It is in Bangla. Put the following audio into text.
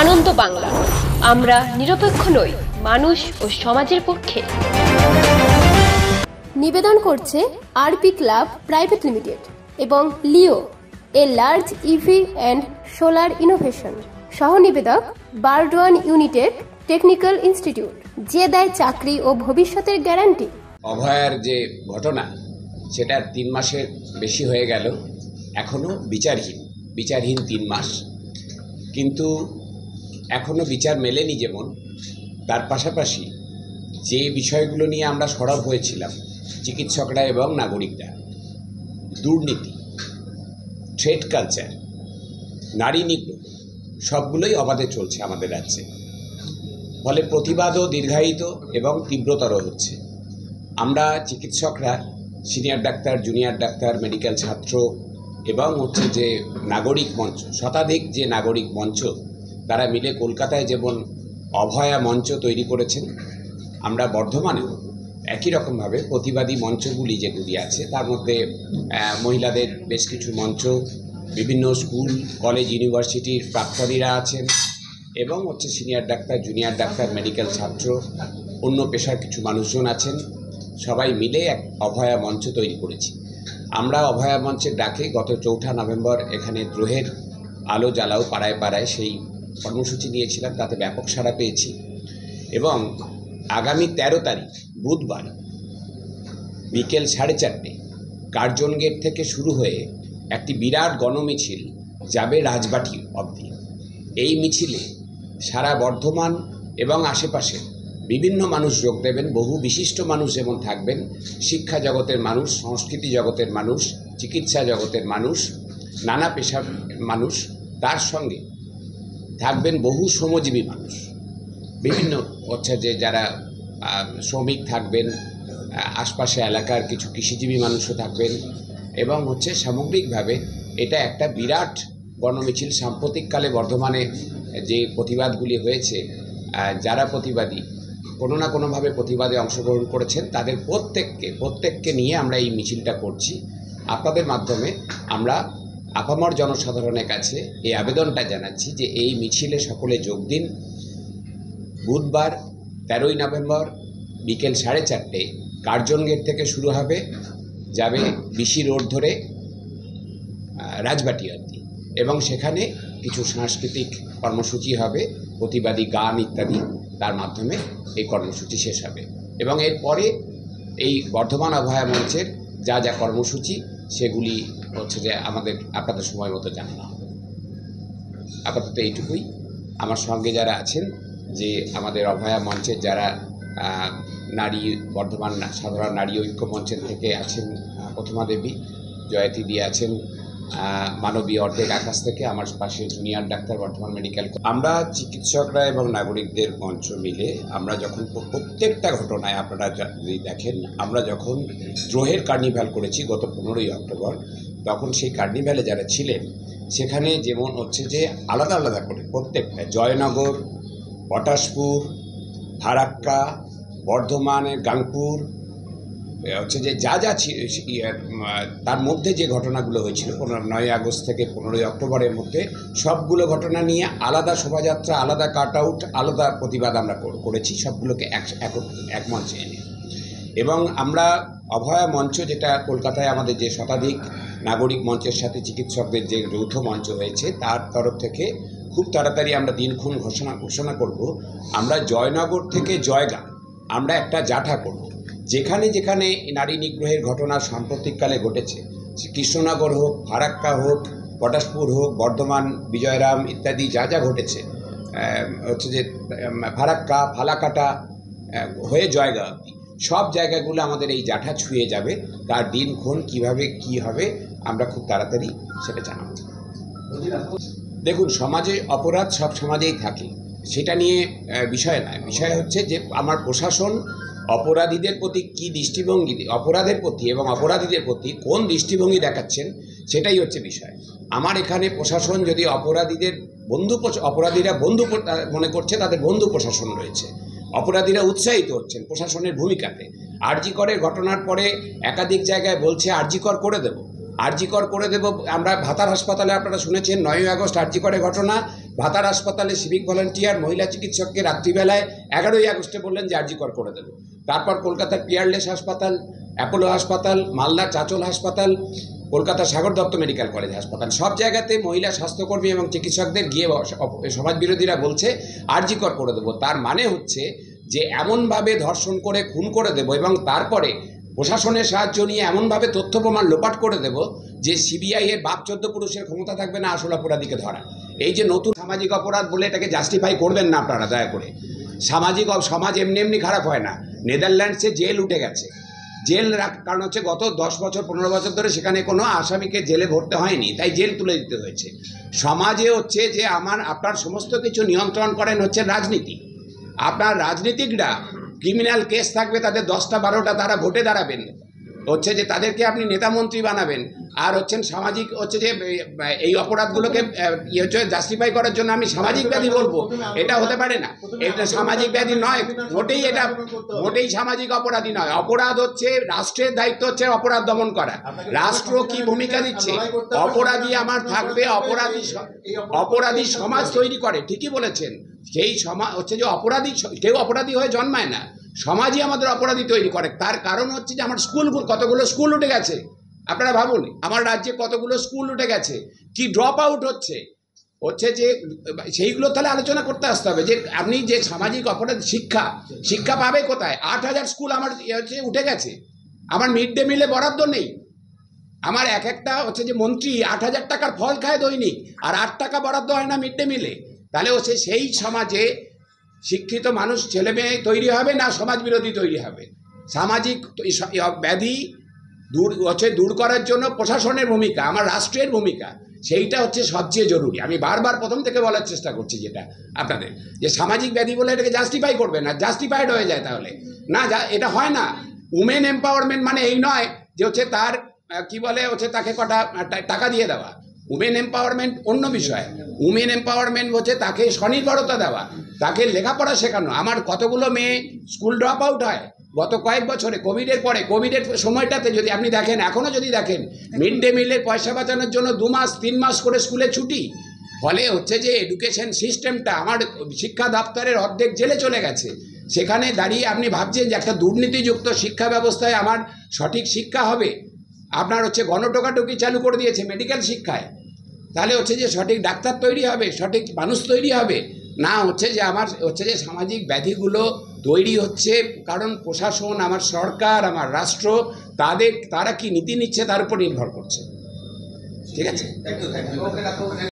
আনন্দ বাংলা, আমরা নিরপেক্ষ নই, মানুষ ও সমাজের পক্ষে। নিবেদন করছে আরপি ক্লাব প্রাইভেট লিমিটেড এবং Leo, a large EV and solar innovation. সহ নিবেদক বারডোয়ান ইউনিটেক টেকনিক্যাল ইনস্টিটিউট, যে দেয় চাকরি ও ভবিষ্যতের গ্যারান্টি। অভয়ার যে ঘটনা, সেটা 3 মাসের বেশি হয়ে গেল, এখনও বিচারহীন 3 মাস। কিন্তু এখনও বিচার মেলেনি। যেমন তার পাশাপাশি যে বিষয়গুলো নিয়ে আমরা সরব হয়েছিলাম, চিকিৎসকরা এবং নাগরিকরা, দুর্নীতি, ট্রেড কালচার, নারী নিগ্রহ, সবগুলোই অবাধে চলছে আমাদের রাজ্যে। ফলে প্রতিবাদও দীর্ঘায়িত এবং তীব্রতর হচ্ছে। আমরা চিকিৎসকরা, senior doctor, junior doctor, medical ছাত্র এবং যে নাগরিক মঞ্চ, শতাধিক যে নাগরিক মঞ্চ, তারা মিলে কলকাতায় যেমন অভয়া মঞ্চ তৈরি করেছেন, আমরা বর্ধমানেও একই রকমভাবে প্রতিবাদী মঞ্চগুলি যেগুলি আছে, তার মধ্যে মহিলাদের বেশ কিছু মঞ্চ, বিভিন্ন স্কুল, কলেজ, ইউনিভার্সিটির প্রাক্তনীরা আছেন এবং senior doctor, junior doctor, medical ছাত্র, অন্য পেশার কিছু মানুষজন আছেন। সবাই মিলে এক অভয়া মঞ্চ তৈরি করেছি। আমরা অভয়া মঞ্চের ডাকে গত 4 নভেম্বর এখানে দ্রোহের আলো জ্বালাও পাড়ায় পাড়ায় সেই কর্মসূচি নিয়েছিলাম, তাতে ব্যাপক সাড়া পেয়েছি। এবং আগামী 13 তারিখ বুধবার বিকেল 4:30 কার্জন গেট থেকে শুরু হয়ে একটি বিরাট গণমিছিল যাবে রাজবাটি অবধি। এই মিছিলে সারা বর্ধমান এবং আশেপাশে বিভিন্ন মানুষ যোগ দেবেন, বহু বিশিষ্ট মানুষ যেমন থাকবেন, শিক্ষা জগতের মানুষ, সংস্কৃতি জগতের মানুষ, চিকিৎসা জগতের মানুষ, নানা পেশার মানুষ, তার সঙ্গে থাকবেন বহু শ্রমজীবী মানুষ, বিভিন্ন যে যারা শ্রমিক থাকবেন, আশপাশে এলাকার কিছু কৃষিজীবী মানুষও থাকবেন এবং সামগ্রিকভাবে এটা একটা বিরাট গণমিছিল। সাম্প্রতিককালে বর্ধমানে যে প্রতিবাদগুলি হয়েছে, যারা প্রতিবাদী কোনো না কোনোভাবে প্রতিবাদে অংশগ্রহণ করেছেন, তাদের প্রত্যেককে নিয়ে আমরা এই মিছিলটা করছি। আপনাদের মাধ্যমে আমরা আপামর জনসাধারণের কাছে এই আবেদনটা জানাচ্ছি যে এই মিছিলে সকলে যোগ দিন। বুধবার 13 নভেম্বর বিকেল 4:30 কার্জন গেট থেকে শুরু হবে, যাবে বিসি রোড ধরে রাজবাটি অবধি এবং সেখানে কিছু সাংস্কৃতিক কর্মসূচি হবে, প্রতিবাদী গান ইত্যাদি, তার মাধ্যমে এই কর্মসূচি শেষ হবে। এবং এরপরে এই বর্ধমান অভয়া মঞ্চের যা যা কর্মসূচি, সেগুলি যে আপনাদের সময় মতো জানানো হবে। আপাতত এইটুকুই। আমার সঙ্গে যারা আছেন, যে আমাদের অভয়া মঞ্চের যারা বর্ধমান সাধারণ নারী ঐক্য মঞ্চের থেকে আছেন, প্রথমা দেবী, জয়তী দিয়ে আছেন, মানবী অর্ধেক আকাশ থেকে, আমার পাশে জুনিয়র ডাক্তার, বর্ধমান মেডিকেল। আমরা চিকিৎসকরা এবং নাগরিকদের মঞ্চ মিলে আমরা যখন প্রত্যেকটা ঘটনায়, আপনারা যদি দেখেন, আমরা যখন দ্রোহের কার্নিভ্যাল করেছি গত 15ই অক্টোবর, তখন সেই কার্নিভ্যালে যারা ছিলেন, সেখানে যেমন যে আলাদা আলাদা করে প্রত্যেকটা জয়নগর, পটাশপুর, ফারাক্কা, বর্ধমানের গাংপুর, যে যা যা তার মধ্যে যে ঘটনাগুলো হয়েছিল 9ই আগস্ট থেকে 15ই অক্টোবরের মধ্যে, সবগুলো ঘটনা নিয়ে আলাদা শোভাযাত্রা, আলাদা কাট আউট, আলাদা প্রতিবাদ আমরা করেছি, সবগুলোকে এক মঞ্চে এনে। এবং আমরা অভয়া মঞ্চ, যেটা কলকাতায় আমাদের যে শতাধিক নাগরিক মঞ্চের সাথে চিকিৎসকদের যে যৌথ মঞ্চ হয়েছে, তার তরফ থেকে খুব তাড়াতাড়ি আমরা দিনক্ষণ ঘোষণা করব। আমরা জয়নগর থেকে জয়গাঁ আমরা একটা জাঠা করব, যেখানে যেখানে নারী নিগ্রহের ঘটনা সাম্প্রতিককালে ঘটেছে, কৃষ্ণনগর হোক, ফারাক্কা হোক, পটাশপুর হোক, বর্ধমান, বিজয়রাম ইত্যাদি যা যা ঘটেছে, যে ফারাক্কা, ফালাকাটা হয়ে জয়গাঁ অবধি, সব জায়গাগুলো আমাদের এই জাঠা ছুঁয়ে যাবে। তার দিনক্ষণ কীভাবে কী হবে আমরা খুব তাড়াতাড়ি সেটা জানাব। দেখুন, সমাজে অপরাধ সব সমাজেই থাকে, সেটা নিয়ে বিষয় নয়। বিষয় যে আমার প্রশাসন অপরাধীদের প্রতি কী দৃষ্টিভঙ্গি, অপরাধের প্রতি এবং অপরাধীদের প্রতি কোন দৃষ্টিভঙ্গি দেখাচ্ছেন, সেটাই হচ্ছে বিষয়। আমার এখানে প্রশাসন যদি অপরাধীরা বন্ধু মনে করছে, তাদের বন্ধু প্রশাসন রয়েছে, অপরাধীরা উৎসাহিত হচ্ছেন প্রশাসনের ভূমিকাতে। আরজি করের ঘটনার পরে একাধিক জায়গায় বলছে আরজি কর করে দেব, আরজিকর করে দেব আমরা। ভাতার হাসপাতালে আপনারা শুনেছেন 9ই আগস্ট আরজিকরের ঘটনা। ভাতার হাসপাতালে সিভিক ভলান্টিয়ার মহিলা চিকিৎসককে রাত্রিবেলায় 11ই আগস্টে বললেন যে আরজিকর করে দেব। তারপর কলকাতার পিয়ারলেস হাসপাতাল, অ্যাপোলো হাসপাতাল, মালদার চাচল হাসপাতাল, কলকাতা সাগর দত্ত মেডিকেল কলেজ হাসপাতাল, সব জায়গাতে মহিলা স্বাস্থ্যকর্মী এবং চিকিৎসকদের গিয়ে সমাজবিরোধীরা বলছে আরজিকর করে দেবো। তার মানে হচ্ছে যে এমনভাবে ধর্ষণ করে খুন করে দেব এবং তারপরে প্রশাসনের সাহায্য নিয়ে এমনভাবে তথ্য প্রমাণ লোপাট করে দেব যে সিবিআই এর বাপ 14 পুরুষের ক্ষমতা থাকবে না আসল অপরাধীকে ধরা। এই যে নতুন সামাজিক অপরাধ বলে এটাকে জাস্টিফাই করবেন না আপনারা দয়া করে। সমাজ এমনি এমনি খারাপ হয় না। নেদারল্যান্ডসে জেল উঠে গেছে। জেল কারণ হচ্ছে গত 10 বছর 15 বছর ধরে সেখানে কোনো আসামিকে জেলে ভরতে হয়নি, তাই জেল তুলে দিতে হয়েছে। সমাজে হচ্ছে যে আপনার সমস্ত কিছু নিয়ন্ত্রণ করেন হচ্ছে রাজনীতি। আপনার রাজনীতিকরা ক্রিমিনাল কেস থাকবে তাদের 10টা 12টা তারা ভোটে দাঁড়াবেন, হচ্ছে যে তাদেরকে আপনি নেতামন্ত্রী বানাবেন। আর হচ্ছেন সামাজিক হচ্ছে যে এই অপরাধগুলোকে হচ্ছে জাস্টিফাই করার জন্য আমি সামাজিক ব্যাধি বলবো, এটা হতে পারে না। এটা সামাজিক ব্যাধি নয় মোটেই, এটা মোটেই সামাজিক অপরাধী নয়। অপরাধ হচ্ছে রাষ্ট্রের দায়িত্ব হচ্ছে অপরাধ দমন করা। রাষ্ট্র কি ভূমিকা দিচ্ছে? অপরাধী আমার থাকবে, অপরাধী সমাজ তৈরি করে, ঠিকই বলেছেন। সেই সমাজ হচ্ছে যে কেউ অপরাধী হয়ে জন্মায় না, সমাজই আমাদের অপরাধী তৈরি করে। তার কারণ হচ্ছে যে আমার কতগুলো স্কুল উঠে গেছে। আপনারা ভাবুন আমার রাজ্যে কতগুলো স্কুল উঠে গেছে, কি ড্রপ আউট হচ্ছে যে সেইগুলো তাহলে আলোচনা করতে আসতে হবে যে আপনি যে সামাজিক অপরাধ শিক্ষা পাবে কোথায়? 8000 স্কুল আমার হচ্ছে উঠে গেছে। আমার মিড ডে মিলে বরাদ্দ নেই। আমার একটা হচ্ছে যে মন্ত্রী 8000 টাকার ফল খায় দৈনিক, আর 8 টাকা বরাদ্দ হয় না মিড ডে মিলে। তাহলে হচ্ছে সেই সমাজে শিক্ষিত মানুষ ছেলে মেয়ে তৈরি হবে না সমাজ বিরোধী তৈরি হবে? সামাজিক ব্যাধি দূর করার জন্য প্রশাসনের ভূমিকা, আমার রাষ্ট্রের ভূমিকা, সেইটা হচ্ছে সবচেয়ে জরুরি। আমি বারবার প্রথম থেকে বলার চেষ্টা করছি যেটা আপনাদের, যে সামাজিক ব্যাধি বলে এটাকে জাস্টিফাই করবে না, জাস্টিফাইড হয়ে যায় তাহলে না, এটা হয় না। উমেন এম্পাওয়ারমেন্ট মানে এই নয় যে হচ্ছে তার কি বলে হচ্ছে তাকে কটা টাকা দিয়ে দেওয়া। উমেন এম্পাওয়ারমেন্ট অন্য বিষয়। উমেন এম্পাওয়ারমেন্ট হচ্ছে তাকে স্বনির্ভরতা দেওয়া, তাকে লেখাপড়া শেখানো। আমার কতগুলো মেয়ে স্কুল ড্রপ আউট হয় গত কয়েক বছরে, কোভিডের পরে। কোভিডের সময়টাতে যদি আপনি দেখেন, এখনও যদি দেখেন, মিড ডে মিলের পয়সা বাঁচানোর জন্য 2 মাস 3 মাস করে স্কুলে ছুটি। ফলে হচ্ছে যে এডুকেশন সিস্টেমটা, আমার শিক্ষা দপ্তরের অর্ধেক জেলে চলে গেছে। সেখানে দাঁড়িয়ে আপনি ভাবছেন যে একটা দুর্নীতিযুক্ত শিক্ষা ব্যবস্থায় আমার সঠিক শিক্ষা হবে? আপনার হচ্ছে গণটোকাটুকি চালু করে দিয়েছে মেডিকেল শিক্ষায়। তাহলে হচ্ছে যে সঠিক ডাক্তার তৈরি হবে, সঠিক মানুষ তৈরি হবে না? হচ্ছে যে আমার হচ্ছে যে সামাজিক ব্যাধিগুলো তৈরি হচ্ছে কারণ প্রশাসন, আমার সরকার, আমার রাষ্ট্র, তারা কি নীতি নিচ্ছে তার উপর নির্ভর করছে। ঠিক আছে।